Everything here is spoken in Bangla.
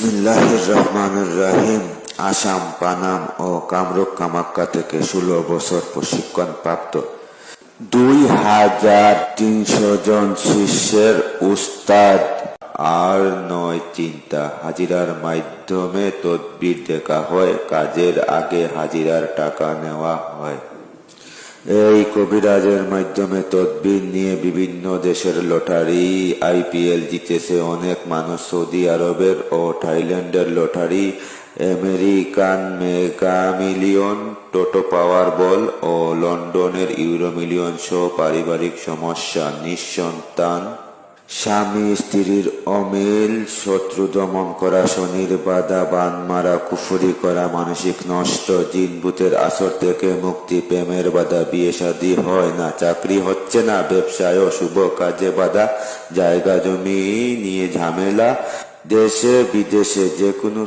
বিসমিল্লাহির রহমানির রহিম। আসাম, পানাম ও কামরূপ কামাখ্যা থেকে 16 বছর প্রশিক্ষণপ্রাপ্ত 2300 জন শিষ্যের উস্তাদ আর নয় চিন্তা। হাজিরার মাধ্যমে তদবির দেখা হয়, কাজের আগে হাজিরার টাকা নেওয়া হয়। এই কবিরাজের মাধ্যমে তদবির নিয়ে বিভিন্ন দেশের লটারি, IPL জিতেছে অনেক মানুষ। সৌদি আরবের ও থাইল্যান্ডের লটারি, আমেরিকান মেগা মিলিয়ন, টোটো পাওয়ার বল ও লন্ডনের ইউরো মিলিয়ন সহ পারিবারিক সমস্যা, নিঃসন্তান, স্বামী স্ত্রীর অমিল, শত্রু দমন করা, শনির বাধা, বান মারা, কুফরি করা, মানসিক নষ্ট, জিন ভূতের আসর থেকে মুক্তি, প্রেমের বাধা, বিয়ে শাদী হয় না, চাকরি হচ্ছে না, ব্যবসায় ও শুভ কাজে বাধা, জায়গা জমি নিয়ে ঝামেলা, দেশে বিদেশে যে কোনো